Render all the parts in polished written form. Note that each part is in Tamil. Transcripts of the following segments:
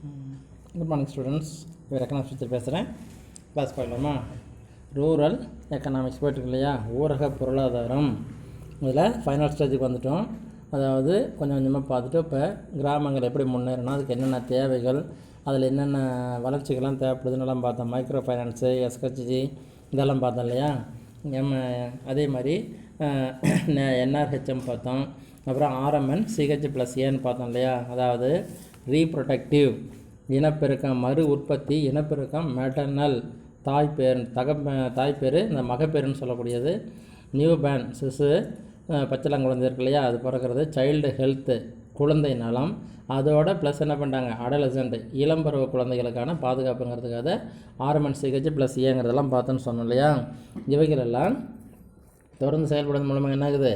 Good morning students. இவர் எக்கனாமிக்ஸ் டீச்சர் பேசுகிறேன். கிளாஸ் பார்க்கலாமா? ரூரல் எக்கனாமிக்ஸ் போய்ட்டுருக்கு இல்லையா, ஊரக பொருளாதாரம். இதில் ஃபைனல் ஸ்டேஜுக்கு வந்துட்டோம். அதாவது கொஞ்சம் கொஞ்சமாக பார்த்துட்டு இப்போ கிராமங்கள் எப்படி முன்னேறணும், அதுக்கு என்னென்ன தேவைகள், அதில் என்னென்ன வளர்ச்சிகள்லாம் தேவைப்படுதுன்னெல்லாம் பார்த்தோம். மைக்ரோ ஃபைனான்ஸு, எஸ்ஹெச்ஜி இதெல்லாம் பார்த்தோம் இல்லையா. அதே மாதிரி என்ஆர்ஹெச்எம் பார்த்தோம். அப்புறம் ஆர்எம்என் சிஹெச்+ஏன்னு பார்த்தோம் இல்லையா. அதாவது ரீப்ரொடக்டிவ் இனப்பெருக்கம், மறு உற்பத்தி இனப்பெருக்கம், மெட்டர்னல் தாய்ப்பேர் இந்த மகப்பேருன்னு சொல்லக்கூடியது, நியூ பேர்ன் சிசு பச்சளங்குழந்தை இருக்கு இல்லையா, அது பிறக்கிறது, சைல்டு ஹெல்த்து குழந்தை நலம், அதோட ப்ளஸ் என்ன பண்ணுறாங்க அடலசன்ட் இளம்பருவ குழந்தைகளுக்கான பாதுகாப்புங்கிறதுக்காக ஆர்எம்என் சிஹெச்+ஏங்கிறதெல்லாம் பார்த்தோன்னு சொன்னோம் இல்லையா. இவைகளெல்லாம் தொடர்ந்து செயல்படுறது மூலமாக என்ன ஆகுது,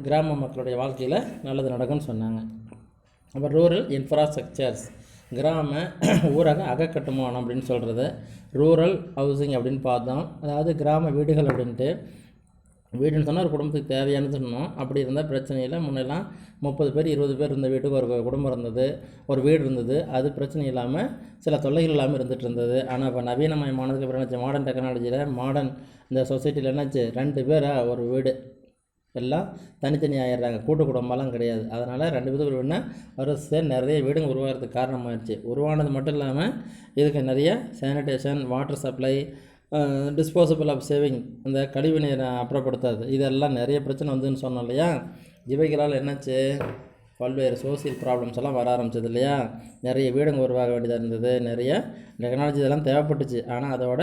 கிராம மக்களுடைய வாழ்க்கையில் நல்லது நடக்கும்னு சொன்னாங்க. அப்புறம் ரூரல் இன்ஃப்ராஸ்ட்ரக்சர்ஸ், கிராம ஊரக அகக்கட்டுமானம் அப்படின்னு சொல்கிறது. ரூரல் ஹவுசிங் அப்படின்னு பார்த்தோம். அதாவது கிராம வீடுகள் அப்படின்ட்டு, வீடுன்னு சொன்னால் ஒரு குடும்பத்துக்கு தேவையானது சொன்னோம். அப்படி இருந்தால் பிரச்சனை இல்லை. முன்னெல்லாம் 30 பேர் 20 பேர் இருந்த வீட்டுக்கு ஒரு குடும்பம் இருந்தது, ஒரு வீடு இருந்தது. அது பிரச்சனை இல்லாமல் சில தொல்லைகள் இல்லாமல் இருந்துகிட்டு இருந்தது. ஆனால் இப்போ நவீனமயமானதுக்கு அப்புறம் என்னாச்சு, மாடர்ன் டெக்னாலஜியில் மாடர்ன் இந்த சொசைட்டியில் என்னாச்சு, 2 பேராக ஒரு வீடு, எல்லாம் தனித்தனி ஆகிடுறாங்க, கூட்டு குடும்பம்லாம் கிடையாது. அதனால் 2 பேருக்கு ஒரு வீடுனா வரிசை நிறைய வீடுங்க உருவாகிறதுக்கு காரணமாகிடுச்சு. உருவானது மட்டும் இல்லாமல் இதுக்கு நிறைய sanitation, water supply, disposable of saving, அந்த கழிவு நீரை அப்புறப்படுத்தாது, இதெல்லாம் நிறைய பிரச்சனை வந்துன்னு சொன்னோம் இல்லையா. இவைகளால் என்னாச்சு, பல்வேறு சோசியல் ப்ராப்ளம்ஸ் எல்லாம் வர ஆரம்பிச்சது இல்லையா. நிறைய வீடுங்க உருவாக வேண்டியதாக இருந்தது, நிறைய டெக்னாலஜி இதெல்லாம் தேவைப்பட்டுச்சு. ஆனால் அதோட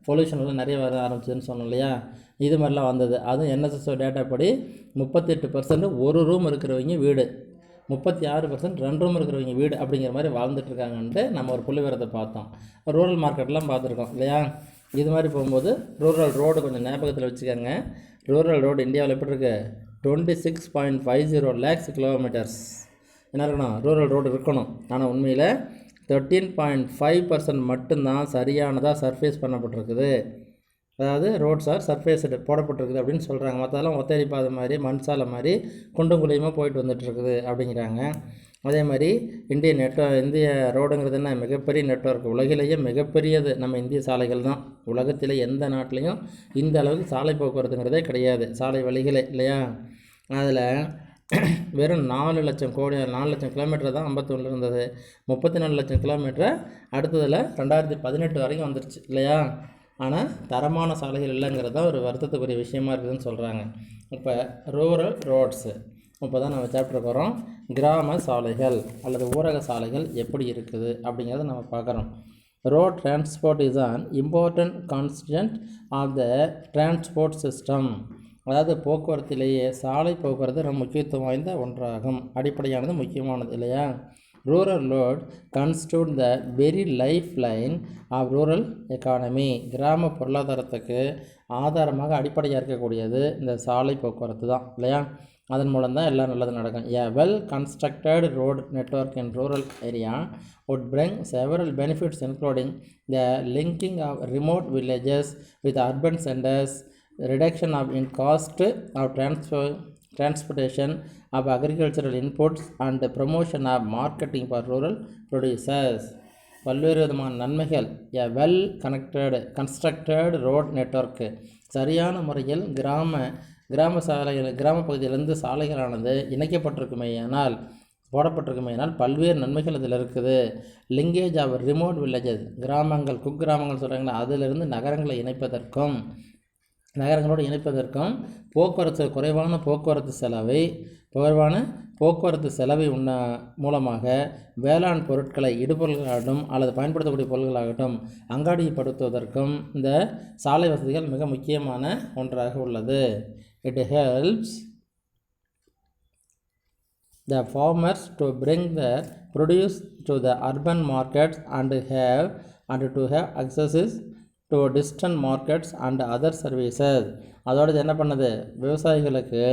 பொல்யூஷன்லாம் நிறைய வர ஆரம்பிச்சதுன்னு சொன்னோம் இல்லையா. இது மாதிரிலாம் வந்தது. அதுவும் என்எஸ்எஸ்ஓ டேட்டா படி 38% ஒரு ரூம் இருக்கிறவங்க வீடு, 36% 2 ரூம் இருக்கிறவங்க வீடு அப்படிங்கிற மாதிரி வாழ்ந்துட்டுருக்காங்கன்ட்டு நம்ம ஒரு புள்ளிவிவரத்தை பார்த்தோம். ரூரல் மார்க்கெட்லாம் பார்த்துருக்கோம் இல்லையா. இது மாதிரி போகும்போது ரூரல் ரோடு கொஞ்சம் ஞாபகத்தில் வச்சுக்கோங்க. ரூரல் ரோடு இந்தியாவில் எப்படி இருக்குது, 26.50 lakhs கிலோமீட்டர்ஸ் என்ன இருக்கணும், ரூரல் ரோடு இருக்கணும். ஆனால் உண்மையில் 13.5% மட்டும்தான் சரியானதாக சர்ஃபேஸ் பண்ணப்பட்டிருக்குது. அதாவது ரோட்ஸ் ஆர் சர்ஃபேஸ்டு போடப்பட்டிருக்குது அப்படின்னு சொல்கிறாங்க. மற்றதெல்லாம் ஒத்தடி பாதை மாதிரி, மண் சாலை மாதிரி குண்டும் குழியுமாக போயிட்டு வந்துட்டுருக்குது அப்படிங்கிறாங்க. அதே மாதிரி இந்திய ரோடுங்கிறது என்ன, மிகப்பெரிய நெட்வொர்க், உலகிலேயே மிகப்பெரியது நம்ம இந்திய சாலைகள் தான். உலகத்தில் எந்த நாட்டிலையும் இந்த அளவுக்கு சாலை போக்குவரத்துங்கிறதே கிடையாது, சாலை வழிகளே இல்லையா. அதில் வெறும் 4 லட்சம் கிலோமீட்டர் தான் 51 இருந்தது. 34 லட்சம் கிலோமீட்டர் அடுத்ததில் 2018 வரைக்கும் வந்துருச்சு இல்லையா. ஆனால் தரமான சாலைகள் இல்லைங்கிறது தான் ஒரு வருத்தத்துக்குரிய விஷயமா இருக்குதுன்னு சொல்கிறாங்க. இப்போ ரூரல் ரோட்ஸு, இப்போ தான் நம்ம சாப்டருக்கு வரோம். கிராம சாலைகள் அல்லது ஊரக சாலைகள் எப்படி இருக்குது அப்படிங்கிறத நம்ம பார்க்குறோம். Road transport is an important constituent of the transport system. அதாவது போக்குவரத்திலேயே சாலை போக்குவரத்து ரொம்ப முக்கியத்துவம் வாய்ந்த ஒன்றாகும், அடிப்படையானது, முக்கியமானது இல்லையா. Rural road constitute the very life line of rural economy. கிராம பொருளாதாரத்துக்கு ஆதாரமாக அடிப்படையாக இருக்கக்கூடியது இந்த சாலை போக்குவரத்து தான் இல்லையா. அதன் மூலம் தான் எல்லாம் நல்லது நடக்கும். A well constructed road network in rural area would bring several benefits including the linking of remote villages with urban centers, reduction of in cost of transportation of agricultural inputs and promotion of marketing for rural producers. பல்வேறு விதமான நன்மைகள். A well constructed road network, சரியான முறையில் கிராம சாலைகள், கிராம பகுதியிலிருந்து சாலைகளானது இணைக்கப்பட்டிருக்குமேயானால், போடப்பட்டிருக்குமேயானால் பல்வேறு நன்மைகள் இதில் இருக்குது. லிங்கேஜ் ஆஃப் ரிமோட் வில்லேஜஸ், கிராமங்கள், குக்கிராமங்கள் சொல்கிறாங்களா, அதிலிருந்து நகரங்களை இணைப்பதற்கும், நகரங்களோடு இணைப்பதற்கும் குறைவான போக்குவரத்து செலவை மூலமாக வேளாண் பொருட்களை, இடுபொருள்களாகட்டும் அல்லது பயன்படுத்தக்கூடிய பொருட்களாகட்டும் அங்காடிப்படுத்துவதற்கும் இந்த சாலை வசதிகள் மிக முக்கியமான ஒன்றாக உள்ளது. It helps the farmers to bring their produce to the urban markets and to have access to distant markets and other services. அதோடு என்ன பண்ணுது, விவசாயிகளுக்கு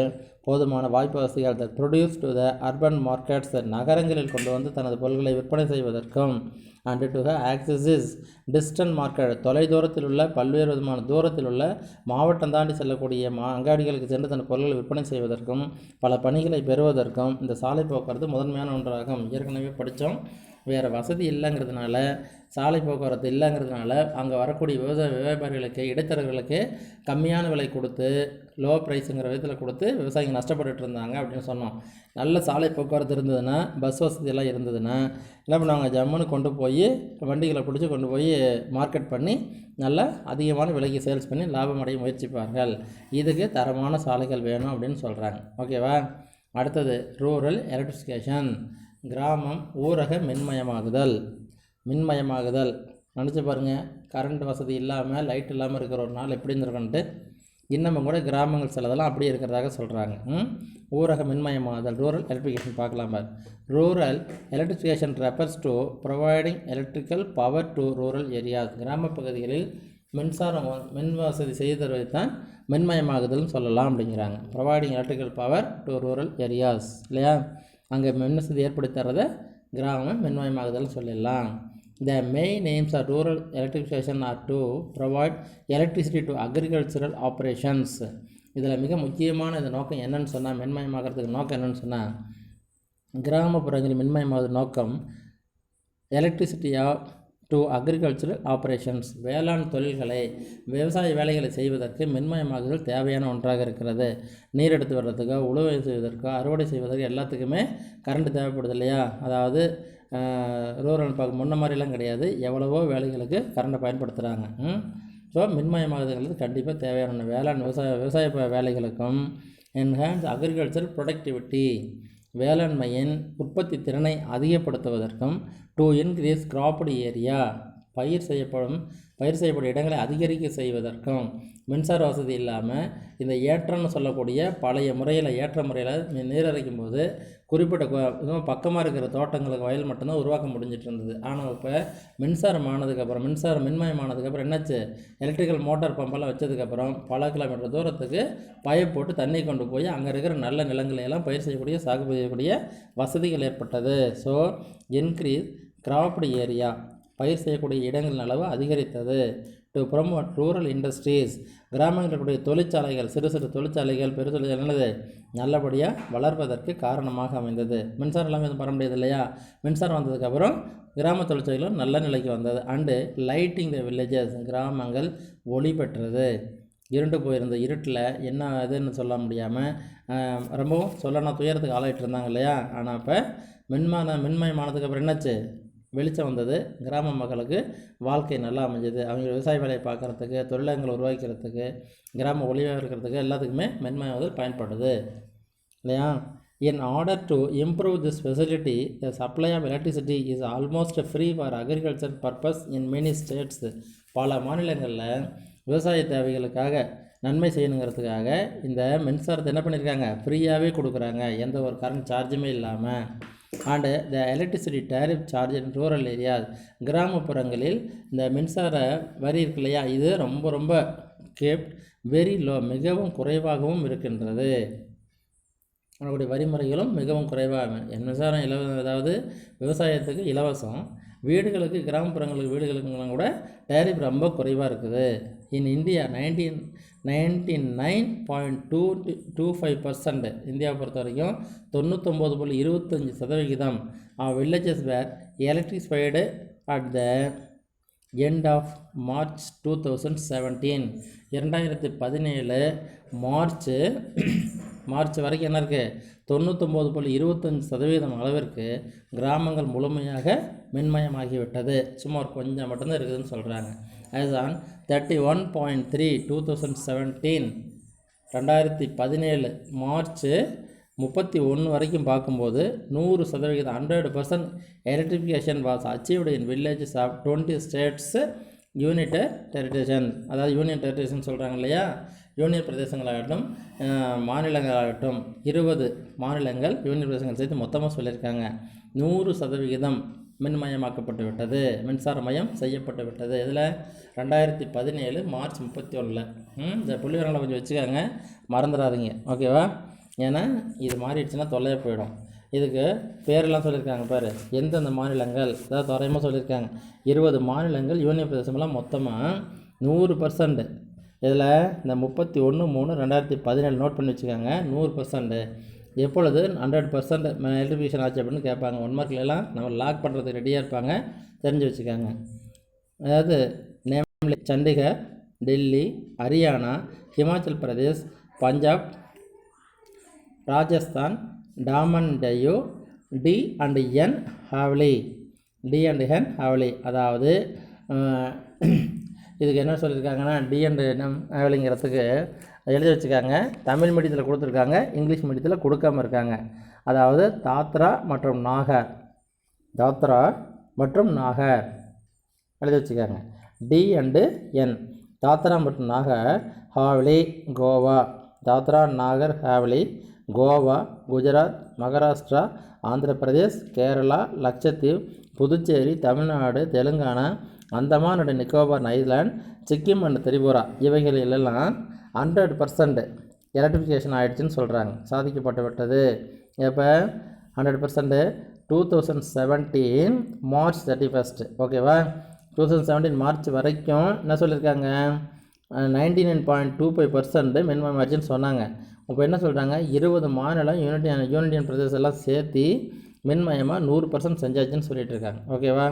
போதுமான வாய்ப்பு வசதிகள், produce to the urban markets, நகரங்களில் கொண்டு வந்து தனது பொருட்களை விற்பனை செய்வதற்கும், and to have accesses distant market, தொலைதூரத்தில் உள்ள பல்வேறு விதமான தூரத்தில் உள்ள மாவட்டம் தாண்டி செல்லக்கூடிய அங்காடிகளுக்கு சென்று தன் பொருட்களை விற்பனை செய்வதற்கும் பல பணிகளை பெறுவதற்கும் இந்த சாலை போக்குவரத்து முதன்மையான ஒன்றாகும். ஏற்கனவே படித்தோம். வேறு வசதி இல்லைங்கிறதுனால, சாலை போக்குவரத்து இல்லைங்கிறதுனால அங்கே வரக்கூடிய வியாபாரிகளுக்கு, இடைத்தரகர்களுக்கு கம்மியான விலை கொடுத்து, லோ ப்ரைஸுங்கிற விதத்தில் கொடுத்து விவசாயிங்க நஷ்டப்பட்டுட்டு இருந்தாங்க அப்படின்னு சொன்னோம். நல்ல சாலை போக்குவரத்து இருந்ததுன்னா, பஸ் வசதியெல்லாம் இருந்ததுன்னா என்ன பண்ணுவாங்க, ஜம்முன்னு கொண்டு போய் வண்டிகளை பிடிச்சி கொண்டு போய் மார்க்கெட் பண்ணி நல்லா அதிகமான விலைக்கு சேல்ஸ் பண்ணி லாபம் அடைய முயற்சிப்பார்கள். இதுக்கு தரமான சாலைகள் வேணும் அப்படின்னு சொல்கிறாங்க. ஓகேவா? அடுத்தது ரூரல் எலக்ட்ரிஃபிகேஷன், கிராமம் ஊரக மின்மயமாகுதல். நினச்சி பாருங்கள், கரண்ட் வசதி இல்லாமல், லைட் இல்லாமல் இருக்கிற ஒரு நாள் எப்படி இருந்திருக்குன்ட்டு. இன்னமும் கூட கிராமங்கள் சிலதெல்லாம் அப்படியே இருக்கிறதாக சொல்கிறாங்க. ஊரக மின்மயமாகுதல், ரூரல் எலக்ட்ரிஃபிகேஷன் பார்க்கலாம். Rural electrification refers to providing electrical power to rural areas. கிராம பகுதிகளில் மின் வசதி செய்து தருவதை தான் மின்மயமாகுதல்னு சொல்லலாம் அப்படிங்கிறாங்க. Providing electrical power to rural areas, இல்லையா? அங்கே மின் வசதி ஏற்படுத்தி தர்றதை கிராமம் மின்மயமாகுதல்னு சொல்லிடலாம். The main aims of rural electrification are to provide electricity to agricultural operations. இதில் மிக முக்கியமான இந்த நோக்கம் என்னன்னு சொன்னால், மின்மயமாகிறதுக்கு நோக்கம் என்னன்னு சொன்னால், கிராமப்புறங்களில் மின்மயமாகுது நோக்கம் எலக்ட்ரிசிட்டியாக டு அக்ரிகல்ச்சரல் ஆப்ரேஷன்ஸ், வேளாண் தொழில்களை, விவசாய வேலைகளை செய்வதற்கு மின்மயமாகுதல் தேவையான ஒன்றாக இருக்கிறது. நீர் எடுத்து வர்றதுக்கோ, உழவு செய்வதற்கோ, அறுவடை செய்வதற்கு எல்லாத்துக்குமே கரண்ட் தேவைப்படுது, இல்லையா? அதாவது ரூரல் பார்க்க முன்ன மாதிரிலாம் கிடையாது, எவ்வளவோ வேலைகளுக்கு கரண்ட்டை பயன்படுத்துகிறாங்க. ஸோ மின்மயமாகுதுங்கிறது கண்டிப்பாக தேவையான வேளாண் விவசாய வேலைகளுக்கும், என்ஹான்ஸ் அக்ரிகல்ச்சர் ப்ரொடக்டிவிட்டி, வேளாண்மையின் உற்பத்தி திறனை அதிகப்படுத்துவதற்கும், டு இன்க்ரீஸ் கிராப்டு ஏரியா, பயிர் செய்யப்படும் இடங்களை அதிகரிக்க செய்வதற்கும், மின்சார வசதி இல்லாமல் இந்த ஏற்றம்னு சொல்லக்கூடிய பழைய முறையில், ஏற்ற முறையில் நீர் இறைக்கும் போது குறிப்பிட்ட பக்கமாக இருக்கிற தோட்டங்களுக்கு வயல் மட்டும்தான் உருவாக்க முடிஞ்சிட்டு இருந்தது. ஆனால் இப்போ மின்மயமானதுக்கப்புறம் என்னாச்சு, எலக்ட்ரிக்கல் மோட்டார் பம்பெல்லாம் வச்சதுக்கப்புறம் பல கிலோமீட்டர் தூரத்துக்கு பைப் போட்டு தண்ணி கொண்டு போய் அங்கே இருக்கிற நல்ல நிலங்களையெல்லாம் பயிர் செய்யக்கூடிய, சாகுபடி செய்யக்கூடிய வசதிகள் ஏற்பட்டது. ஸோ இன்க்ரீஸ் கிராப்டு ஏரியா, பயிர் செய்யக்கூடிய இடங்களின் அளவு அதிகரித்தது. டு ப்ரமோட் ரூரல் இண்டஸ்ட்ரீஸ், கிராமங்களில் இருக்கக்கூடிய தொழிற்சாலைகள், சிறு சிறு தொழிற்சாலைகள், பெரு தொழிற்சாலைகள் நல்லபடியாக வளர்வதற்கு காரணமாக அமைந்தது. மின்சாரம் எல்லாமே எதுவும் பண்ண முடியாது, இல்லையா? மின்சாரம் வந்ததுக்கப்புறம் கிராம தொழிற்சாலைகளும் நல்ல நிலைக்கு வந்தது. அண்டு லைட்டிங் த வில்லேஜஸ், கிராமங்கள் ஒளி பெற்றது. இருண்டு போயிருந்த இருட்டில் என்ன இதுன்னு சொல்ல முடியாமல் ரொம்பவும் சொல்லணும் துயரத்துக்கு ஆளாயிட்டு இருந்தாங்க, இல்லையா? ஆனால் இப்போ மின்மயமானதுக்கப்புறம் என்னாச்சு, வெளிச்சம் வந்தது. கிராம மக்களுக்கு வாழ்க்கை நல்லா அமைஞ்சது. அவங்க விவசாய வேலையை பார்க்குறதுக்கு, தொழிலகங்களை உருவாக்கிறதுக்கு, கிராம ஒளியாக இருக்கிறதுக்கு எல்லாத்துக்குமே மின்மயமாகுதல் பயன்படுது, இல்லையா? In order to improve this facility, the supply of electricity is almost free for agriculture purpose in many states. பல மாநிலங்களில் விவசாய தேவைகளுக்காக நன்மை செய்யணுங்கிறதுக்காக இந்த மின்சாரத்தை என்ன பண்ணியிருக்காங்க, ஃப்ரீயாகவே கொடுக்குறாங்க, எந்த ஒரு கரண்ட் சார்ஜுமே இல்லாமல். And the electricity tariff charge in rural areas, கிராமப்புறங்களில் இந்த மின்சார வரி இருக்கு இல்லையா, இது ரொம்ப கேப்ட் வெரி லோ, மிகவும் குறைவாகவும் இருக்கின்றது. அவங்களுடைய வரிமுறைகளும் மிகவும் குறைவாக. மின்சாரம் அதாவது விவசாயத்துக்கு இலவசம், வீடுகளுக்கு, கிராமப்புறங்களுக்கு வீடுகளுக்குலாம் கூட டேரிஃப் ரொம்ப குறைவாக இருக்குது. இன் இந்தியா 99.25%, இந்தியாவை பொறுத்த வரைக்கும் 99.25% villages were electrified at the end of March 2017. 2017 March வரைக்கும் என்ன இருக்குது, 99.25% அளவிற்கு கிராமங்கள் முழுமையாக மின்மயமாகிவிட்டது. சுமார் கொஞ்சம் மட்டும்தான் இருக்குதுன்னு சொல்கிறாங்க. அதுதான் 31.3 2017 2017 மார்ச் 31 வரைக்கும் பார்க்கும்போது 100%, 100% electrification was achieved in villages of 20 states union territories. அதாவது யூனியன் டெரிட்டரிஸ்ன்னு சொல்கிறாங்க இல்லையா, யூனியன் பிரதேசங்களாகட்டும் மாநிலங்களாகட்டும் 20 மாநிலங்கள் யூனியன் பிரதேசங்கள் சேர்த்து மொத்தமாக சொல்லியிருக்காங்க. 100% மின்மயமாக்கப்பட்டு விட்டது, மின்சாரமயம் செய்யப்பட்டு விட்டது. இதில் 2017 மார்ச் 31. இந்த புள்ளிவரங்களை கொஞ்சம் வச்சுக்காங்க, மறந்துடாதீங்க, ஓகேவா? ஏன்னா இது மாறிடுச்சுன்னா தொல்லையாக போயிடும். இதுக்கு பேரெல்லாம் சொல்லியிருக்காங்க பாரு, எந்தெந்த மாநிலங்கள், அதாவது தோராயமாக சொல்லியிருக்காங்க. 20 மாநிலங்கள் யூனியன் பிரதேசமெல்லாம் மொத்தமாக 100%. இதில் இந்த 31/3/2017 நோட் பண்ணி வச்சுக்காங்க, 100%. எப்பொழுது 100% எலக்ட்ரிஃபிகேஷன் ஆச்சு அப்படின்னு கேட்பாங்க. 1 மார்க்லாம் நம்ம லாக் பண்ணுறதுக்கு ரெடியாக இருப்பாங்க, தெரிஞ்சு வச்சுக்காங்க. அதாவது namely Chandigarh, Delhi, Haryana, Himachal Pradesh, Punjab, Rajasthan, Daman Diu, D and N Haveli. D and N Haveli. அதாவது இதுக்கு என்ன சொல்லியிருக்காங்கன்னா, டி அண்ட் என் ஹாவ்லிங்கிறதுக்கு எழுதி வச்சுக்காங்க. தமிழ் மீடியத்தில் கொடுத்துருக்காங்க, இங்கிலீஷ் மீடியத்தில் கொடுக்காமல் இருக்காங்க. அதாவது தாத்ரா மற்றும் நாகர். தாத்ரா மற்றும் நாகர் எழுதி வச்சுக்காங்க. D and N. தாத்ரா மற்றும் Nagar Haveli Goa. Dadra Nagar Haveli Goa, Gujarat, Maharashtra, Andhra Pradesh, Kerala, Lakshadweep, Puducherry, Tamil Nadu, Telangana, Andaman and Nicobar island, Sikkim and Tripura இவைகளிலெல்லாம் 100% எலக்ட்ரிஃபிகேஷன் ஆகிடுச்சின்னு சொல்கிறாங்க, சாதிக்கப்பட்டு விட்டது. எப்போ 100%? 2017 மார்ச் 31. ஓகேவா? 2017 மார்ச் வரைக்கும் என்ன சொல்லியிருக்காங்க, 99.25% மினிமம் ஆச்சுன்னு சொன்னாங்க. இப்போ என்ன சொல்கிறாங்க, 20 மாநிலம் யூனியன் பிரதேசம் எல்லாம் சேர்த்து மின்மயமாக 100% செஞ்சாச்சுன்னு சொல்லிட்டு இருக்காங்க. ஓகேவா?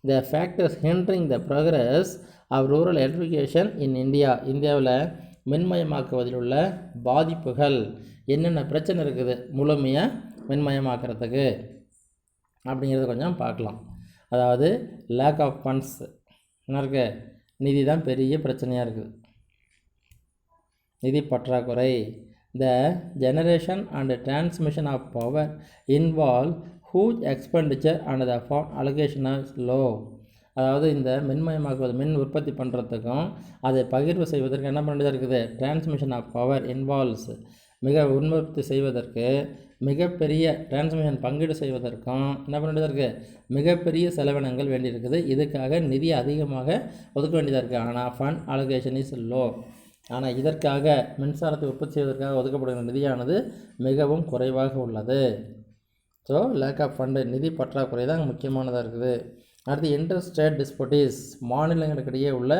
The factors hindering the progress of rural electrification in India. இந்தியாவில் மின்மயமாக்குவதில் உள்ள பாதிப்புகள், என்னென்ன பிரச்சனை இருக்குது முழுமையாக மின்மயமாக்குறதுக்கு அப்படிங்கிறத கொஞ்சம் பார்க்கலாம். அதாவது லேக் ஆஃப் ஃபண்ட்ஸ் என்ன இருக்கு, நிதி தான் பெரிய பிரச்சனையாக இருக்குது, நிதி பற்றாக்குறை. The generation and transmission of power involve huge expenditure and the fund allocation of low. அதாவது இந்த மின்மயமாக்குவது, மின் உற்பத்தி பண்ணுறதுக்கும் அதை பகிர்வு செய்வதற்கு என்ன பண்ணுறது இருக்குது, டிரான்ஸ்மிஷன் ஆஃப் பவர் இன்வால்வ்ஸ், மிக உற்பத்தி செய்வதற்கு மிகப்பெரிய டிரான்ஸ்மிஷன் பங்கீடு செய்வதற்கும் என்ன பண்ணுறது இருக்குது, மிகப்பெரிய செலவினங்கள் வேண்டியிருக்குது. இதுக்காக நிதி அதிகமாக ஒதுக்க வேண்டியதாக இருக்குது. ஆனால் ஃபண்ட் அலோகேஷன் இஸ் லோ. ஆனால் இதற்காக மின்சாரத்தை உற்பத்தி செய்வதற்காக ஒதுக்கப்படுகிற நிதியானது மிகவும் குறைவாக உள்ளது. ஸோ லேக் ஆஃப் ஃபண்டு, நிதி பற்றாக்குறை தான் முக்கியமானதாக இருக்குது. அடுத்து இன்டர் ஸ்டேட் டிஸ்பியூட்டிஸ், மாநிலங்களுக்கிடையே உள்ள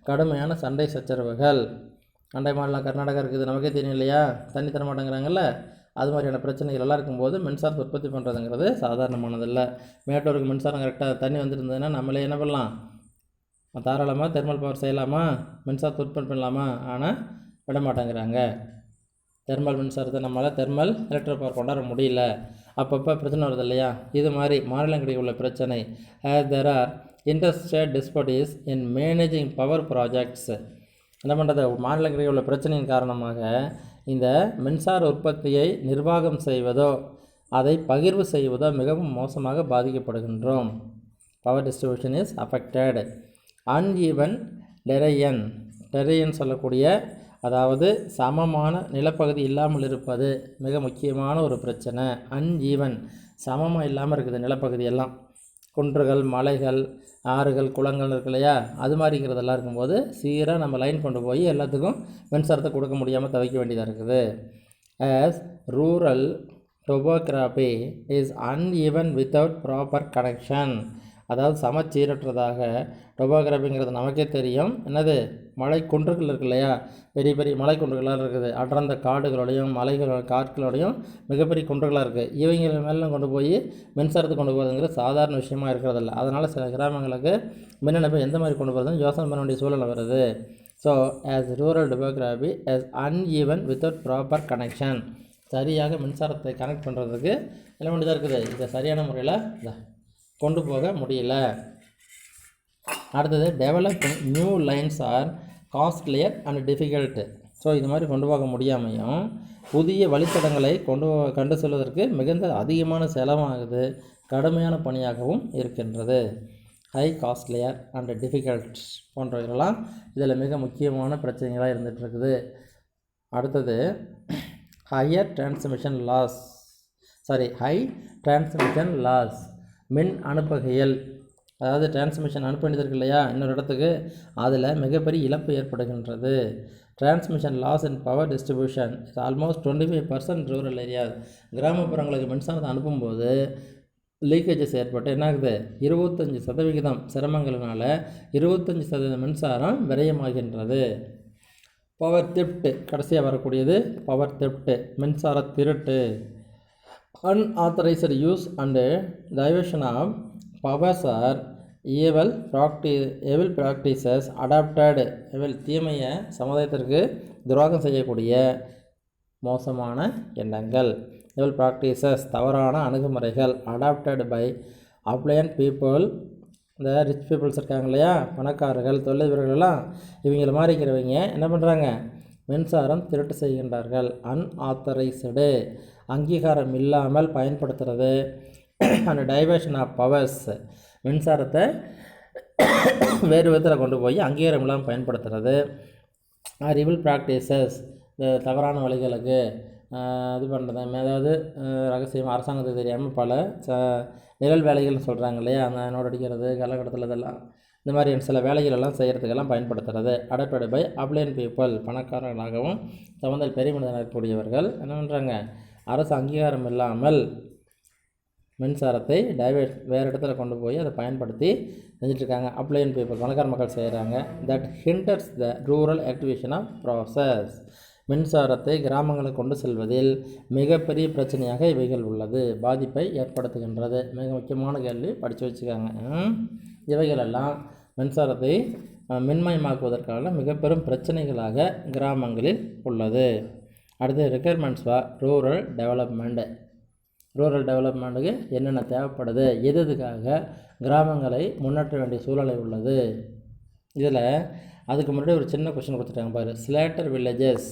கடுமையான சண்டை சச்சரவுகள். அண்டை மாநிலம் கர்நாடகா இருக்குது, நமக்கே தெரியும் இல்லையா, தண்ணி தர மாட்டேங்கிறாங்கல்ல, அது மாதிரியான பிரச்சனைகள் எல்லாம் இருக்கும்போது மின்சாரத்தை உற்பத்தி பண்ணுறதுங்கிறது சாதாரணமானதில்லை. மேட்டூருக்கு மின்சாரம் கரெக்டாக தண்ணி வந்துருந்ததுன்னா நம்மளே என்ன பண்ணலாம், தாராளமாக தெர்மல் பவர் செய்யலாமா, மின்சாரத்தை உற்பத்தி பண்ணலாமா, ஆனால் விட மாட்டேங்கிறாங்க. தெர்மல் மின்சாரத்தை நம்மளால் தெர்மல் எலக்ட்ரிக் பவர் கொண்டாட முடியல, அப்பப்போ பிரச்சனை வருது இல்லையா. இது மாதிரி மாநிலங்களில் உள்ள பிரச்சனை. There are interstate disputes in managing power projects. என்ன பண்ணுறது, மாநிலங்களில் உள்ள பிரச்சனையின் காரணமாக இந்த மின்சார உற்பத்தியை நிர்வாகம் செய்வதோ அதை பகிர்வு செய்வதோ மிகவும் மோசமாக பாதிக்கப்படுகின்றோம். Power distribution is affected. Uneven terrain சொல்லக்கூடிய, அதாவது சமமான நிலப்பகுதி இல்லாமல் இருப்பது மிக முக்கியமான ஒரு பிரச்சனை. அன்ஈவன், சமமாக இல்லாமல் இருக்குது நிலப்பகுதி எல்லாம், குன்றுகள், மலைகள், ஆறுகள், குளங்கள் இருக்கு இல்லையா, அது மாதிரிங்கிறதெல்லாம் இருக்கும்போது சீராக நம்ம லைன் கொண்டு போய் எல்லாத்துக்கும் மின்சாரத்தை கொடுக்க முடியாமல் தவிக்க வேண்டியதாக இருக்குது. as rural topography is uneven without proper connection. அதாவது சமச்சீரற்றதாக, டொபோகிராஃபிங்கிறது நமக்கே தெரியும், என்னது, மலை குன்றுகள் இருக்கு இல்லையா, பெரிய பெரிய மலை குன்றுகளாக இருக்குது, அடர்ந்த காடுகளோடையும் மலைகளோட காட்களோடையும் மிகப்பெரிய குன்றுகளாக இருக்குது. இவங்க மேலே கொண்டு போய் மின்சாரத்தை கொண்டு போகிறதுங்கிறது சாதாரண விஷயமா இருக்கிறதில்ல. அதனால் சில கிராமங்களுக்கு மின் இணைப்பு எந்த மாதிரி கொண்டு போகிறதுன்னு யோசனை பண்ண வேண்டிய சூழல் வருது. So as rural topography as uneven without proper connection, சரியாக மின்சாரத்தை கனெக்ட் பண்ணுறதுக்கு என்ன வேண்டியதாக இருக்குது, இதை சரியான முறையில் கொண்டு போக முடியல. அடுத்தது developing new lines R costlier and difficult. So இது மாதிரி கொண்டு போக முடியாமையும் புதிய வழித்தடங்களை கண்டு செல்வதற்கு மிகுந்த அதிகமான செலவாகுது, கடுமையான பணியாகவும் இருக்கின்றது. ஹை காஸ்ட்லியர் அண்ட் டிஃபிகல்ட் போன்றவைகளெல்லாம் இதில் மிக முக்கியமான பிரச்சனைகளாக இருந்துகிட்ருக்குது. அடுத்தது ஹை டிரான்ஸ்மிஷன் லாஸ், மின் அனுப்புகையில், அதாவது டிரான்ஸ்மிஷன் அனுப்ப வேண்டியது இருக்கு இல்லையா இன்னொரு இடத்துக்கு, அதில் மிகப்பெரிய இழப்பு ஏற்படுகின்றது. Transmission loss in power distribution is almost 25% rural area. கிராமப்புறங்களுக்கு மின்சாரத்தை அனுப்பும்போது லீக்கேஜஸ் ஏற்பட்டு என்ன ஆகுது, 25% சிரமங்களினால 25% மின்சாரம் விரயமாகின்றது. பவர் தெஃப்ட், கடைசியாக வரக்கூடியது பவர் தெஃப்ட், மின்சார திருட்டு. unauthorized use and diversion of powers are evil practices adopted. தீமையை சமுதாயத்திற்கு துரோகம் செய்யக்கூடிய மோசமான எண்ணங்கள். evil practices தவறான அணுகுமுறைகள் adopted by affluent people. இந்த ரிச் பீப்புள்ஸ் இருக்காங்க இல்லையா, பணக்காரர்கள், தொழிலதிபர்கள்லாம், இவங்கள மாதிரி இருக்கிறவங்க என்ன பண்ணுறாங்க, மின்சாரம் திருட்டு செய்கின்றார்கள். அன்ஆத்தரைஸ்டு அங்கீகாரம் இல்லாமல் பயன்படுத்துறது. அண்ட் டைவர்ஷன் ஆஃப் பவர்ஸ் மின்சாரத்தை வேறு விதத்தில் கொண்டு போய் அங்கீகாரம் இல்லாமல் பயன்படுத்துறது. ரிவில் ப்ராக்டிசஸ் தவறான வழிகளுக்கு இது பண்ணுறது. அதாவது ரகசியம் அரசாங்கத்துக்கு தெரியாமல் பல நிழல் வேலைகள்னு சொல்கிறாங்க இல்லையா, அந்த நோட் அடிக்கிறது, காலகட்டத்தில் இதெல்லாம் இந்த மாதிரி சில வேலைகளெல்லாம் செய்கிறதுக்கெல்லாம் பயன்படுத்துறது. அடாப்டட் பை அப்ளைன் பீப்புள் பணக்காரர்களாகவும் சமந்தல் பெரிய மனிதனாக இருக்கக்கூடியவர்கள் என்ன பண்ணுறாங்க, அரசு அங்கீகாரம் இல்லாமல் மின்சாரத்தை வேறு இடத்துல கொண்டு போய் அதை பயன்படுத்தி செஞ்சிட்ருக்காங்க. அப்ளைன் பீப்புள் பணக்கார மக்கள் செய்கிறாங்க. That hinders the rural activation of process மின்சாரத்தை கிராமங்களுக்கு கொண்டு செல்வதில் மிகப்பெரிய பிரச்சனையாக இவைகள் உள்ளது, பாதிப்பை ஏற்படுத்துகின்றது. மிக முக்கியமான கேள்வி, படித்து வச்சுக்காங்க. இவைகளெல்லாம் மின்சாரத்தை மின்மயமாக்குவதற்கான மிக பெரும் பிரச்சனைகளாக கிராமங்களில் உள்ளது. அடுத்து requirements for rural development. Rural டெவலப்மெண்ட்டுக்கு என்னென்ன தேவைப்படுது, எதுக்காக கிராமங்களை முன்னேற்ற வேண்டிய சூழ்நிலை உள்ளது. இதில் அதுக்கு முன்னாடி ஒரு சின்ன கொஸ்டின் கொடுத்துட்டாங்க பாரு, ஸ்லேட்டர் வில்லேஜஸ்.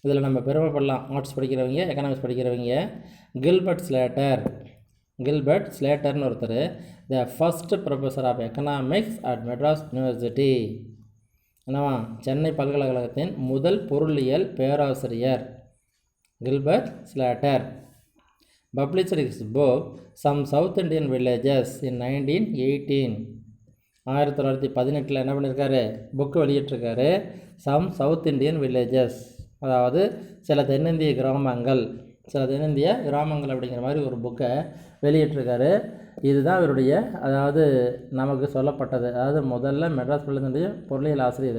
இதில் நம்ம பெருமைப்படலாம், ஆர்ட்ஸ் படிக்கிறவங்க, எக்கனாமிக்ஸ் படிக்கிறவங்க. கில்பர்ட் ஸ்லேட்டர்னு ஒருத்தர் the first professor of economics at Madras university. என்னவா, சென்னை பல்கலைக்கழகத்தின் முதல் பொருளியல் பேராசிரியர் Gilbert Slater. Published his book some South Indian villages in 1918. 1918 என்ன பண்ணியிருக்காரு, புக்கு வெளியிட்டிருக்காரு. சம் சவுத் இண்டியன் வில்லேஜஸ், அதாவது சில தென்னிந்திய கிராமங்கள் அப்படிங்கிற மாதிரி ஒரு புக்கை வெளியிட்டிருக்காரு. இதுதான் இவருடைய, அதாவது நமக்கு சொல்லப்பட்டது. அதாவது முதல்ல மெட்ராஸ் பல்கலைக்கழகத்தினுடைய பொருளியல் ஆசிரியர்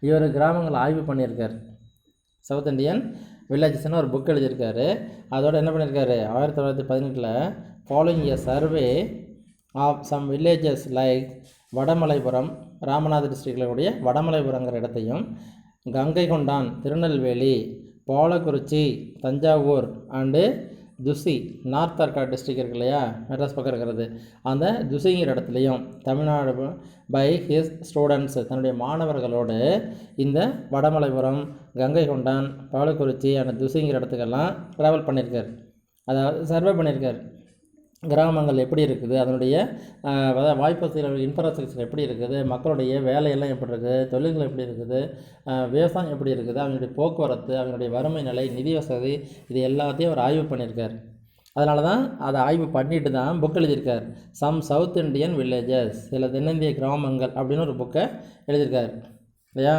இவர் கிராமங்களை ஆய்வு பண்ணியிருக்கார். சவுத் இண்டியன் வில்லேஜஸ்னு ஒரு புக் எழுதியிருக்காரு. அதோடு என்ன பண்ணியிருக்காரு, 1918 following a survey of some villages like Vadamalaipuram, Ramanatha டிஸ்ட்ரிக்டிலுடைய வடமலைபுரங்கிற இடத்தையும், Gangai Kondan, Tirunelveli, Palakurichi, Thanjavur and Dusi, north Arcot district இருக்கு இல்லையா, மெட்ராஸ் பக்கம் இருக்கிறது, அந்த துசிங்கிற இடத்துலையும் தமிழ்நாடு பை ஹிஸ் ஸ்டூடெண்ட்ஸ் தன்னுடைய மாணவர்களோடு இந்த வடமலைபுரம், கங்கை கொண்டான், பாலக்குறிச்சி அண்ட் துசிங்கிற இடத்துக்கெல்லாம் ட்ராவல் பண்ணியிருக்கார். அதாவது சர்வே பண்ணியிருக்கார். கிராமங்கள் எப்படி இருக்குது, அதனுடைய வாய்ப்பு இன்ஃப்ராஸ்ட்ரக்சர் எப்படி இருக்குது, மக்களுடைய வேலையெல்லாம் எப்படி இருக்குது, தொழில்கள் எப்படி இருக்குது, விவசாயம் எப்படி இருக்குது, அவங்களுடைய போக்குவரத்து, அவங்களுடைய வறுமை நிலை, நிதி வசதி, இது எல்லாத்தையும் அவர் ஆய்வு பண்ணியிருக்கார். அதனால தான் அதை ஆய்வு பண்ணிட்டு தான் புக் எழுதியிருக்கார். சம் சவுத் இண்டியன் வில்லேஜஸ், சில தென்னிந்திய கிராமங்கள் அப்படின்னு ஒரு புக்கை எழுதியிருக்கார் இல்லையா.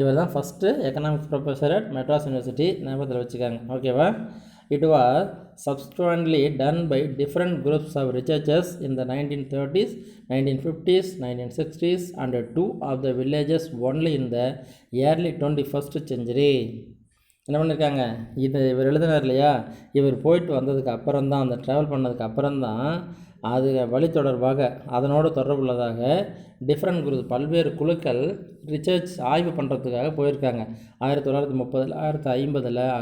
இவர் தான் first economics professor at Madras university, ஞாபகத்தில் வச்சுக்காங்க. ஓகேவா. It was subsequently done by different groups of researchers in the 1930s, 1950s, 1960s and two of the villages only in the early 21st century. என்ன பண்ணியிருக்காங்க, இது இவர் எழுதினார் இல்லையா, இவர் போயிட்டு வந்ததுக்கு அப்புறம்தான், அந்த ட்ராவல் பண்ணதுக்கு அப்புறம்தான் அது வழி தொடர்பாக அதனோடு தொடர்புள்ளதாக டிஃப்ரெண்ட் குரூப் பல்வேறு குழுக்கள் ரிசர்ச் ஆய்வு பண்ணுறதுக்காக போயிருக்காங்க. 1930, 1950,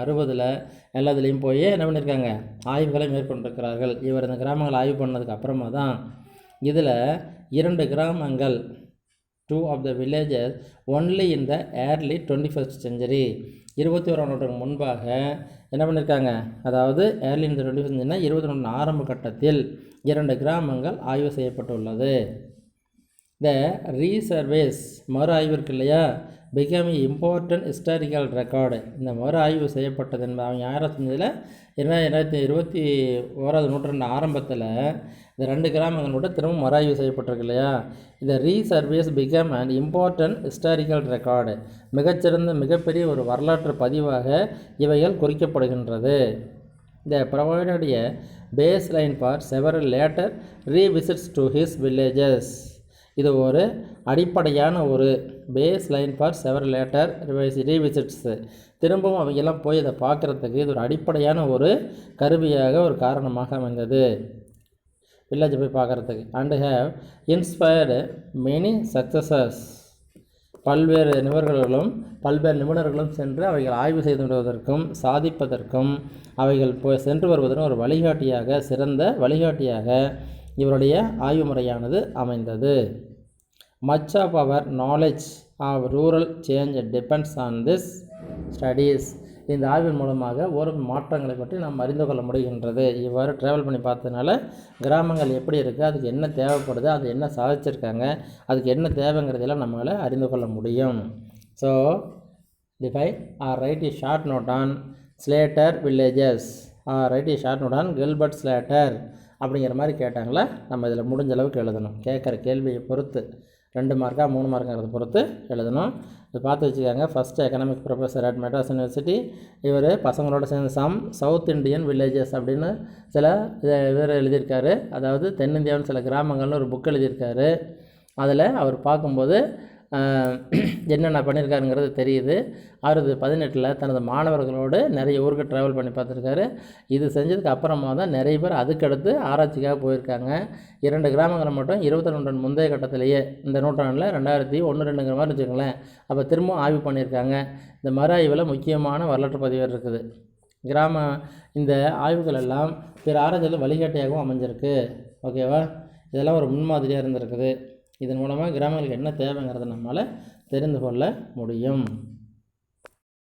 60 எல்லாத்துலேயும் போய் என்ன பண்ணியிருக்காங்க, ஆய்வுகளை மேற்கொண்டிருக்கிறார்கள். இவர் இந்த கிராமங்களை ஆய்வு பண்ணதுக்கு அப்புறமா தான் இதில் 2 கிராமங்கள், 2 of the villages only in the early 21st century, 21ஆம் நூற்றாண்டுக்கு முன்பாக என்ன பண்ணியிருக்காங்க, அதாவது ஏர்லி இந்த 21 21 ஆரம்ப கட்டத்தில் 2 கிராமங்கள் ஆய்வு செய்யப்பட்டுள்ளது. த ரீசர்வேஸ் மறு ஆய்வு இருக்கு இல்லையா, பிகம் இம்பார்ட்டன்ட் ஹிஸ்டாரிக்கல் ரெக்கார்டு. இந்த மறு ஆய்வு செய்யப்பட்டது என்பது அவங்க 2021ஆம் நூற்றாண்டு ஆரம்பத்தில் இந்த 2 கிராமங்கள் கூட திரும்ப மறு ஆய்வு செய்யப்பட்டிருக்கு இல்லையா. இந்த resurveys become and important historical record, மிகப்பெரிய ஒரு வரலாற்று பதிவாக இவைகள் குறிக்கப்படுகின்றது. They provided a baseline for several later revisits to his villages. இது ஒரு அடிப்படையான ஒரு base line for several later revisits. திரும்பவும் அவையெல்லாம் போய் இதை பார்க்குறதுக்கு இது ஒரு அடிப்படையான ஒரு கருவியாக ஒரு காரணமாக அமைந்தது வில்லேஜை போய் பார்க்குறதுக்கு. And have inspired many successes. பல்வேறு நிபுணர்களும் சென்று அவைகள் ஆய்வு செய்து வருவதற்கும் சாதிப்பதற்கும் அவைகள் போய் சென்று வருவதற்கும் ஒரு வழிகாட்டியாக, சிறந்த வழிகாட்டியாக இவருடைய ஆய்வு முறையானது அமைந்தது. Much of our knowledge of rural change depends on this studies. இந்த ஆய்வின் மூலமாக ஒரு மாற்றங்களை பற்றி நாம் அறிந்து கொள்ள முடிகின்றது. இவ்வாறு ட்ராவல் பண்ணி பார்த்ததுனால கிராமங்கள் எப்படி இருக்குது, அதுக்கு என்ன தேவைப்படுது, அது என்ன சாதிச்சிருக்காங்க, அதுக்கு என்ன தேவைங்கிறதெல்லாம் நம்மளால் அறிந்து கொள்ள முடியும். So define or write a short note on Slater villages or write a short note on Gilbert Slater அப்படிங்கிற மாதிரி கேட்டாங்களா, நம்ம இதில் முடிஞ்ச அளவுக்கு எழுதணும். கேட்குற கேள்வியை பொறுத்து 2 மார்க்கா 3 மார்க்குங்கிறத பொறுத்து எழுதணும். இது பார்த்து வச்சுக்காங்க. First economic professor at Madras university. இவர் பசங்களோட சேர்ந்து சவுத் இண்டியன் வில்லேஜஸ் அப்படின்னு சில இவர் எழுதியிருக்காரு. அதாவது தென்னிந்தியாவின் சில கிராமங்கள்னு ஒரு புக் எழுதியிருக்காரு. அதில் அவர் பார்க்கும்போது என்னென்ன பண்ணியிருக்காருங்கிறது தெரியுது. 1818 தனது மாணவர்களோடு நிறைய ஊருக்கு ட்ராவல் பண்ணி பார்த்துருக்காரு. இது செஞ்சதுக்கு அப்புறமா தான் நிறைய பேர் அதுக்கடுத்து ஆராய்ச்சிக்காக போயிருக்காங்க. 2 கிராமங்களை மட்டும் 22 முந்தைய கட்டத்திலேயே இந்த நூற்றாண்டில் 2001-2ங்கிற மாதிரி வச்சுக்கோங்களேன். அப்போ திரும்பவும் ஆய்வு பண்ணியிருக்காங்க. இந்த மறு ஆய்வில் முக்கியமான வரலாற்று பதிவேறு இருக்குது. இந்த ஆய்வுகள் எல்லாம் பிற ஆராய்ச்சியில் வழிகாட்டியாகவும் அமைஞ்சிருக்கு. ஓகேவா? இதெல்லாம் ஒரு முன்மாதிரியாக இருந்திருக்குது. இதன் மூலமாக கிராமங்களுக்கு என்ன தேவைங்கிறத நம்மளால் தெரிந்து கொள்ள முடியும்.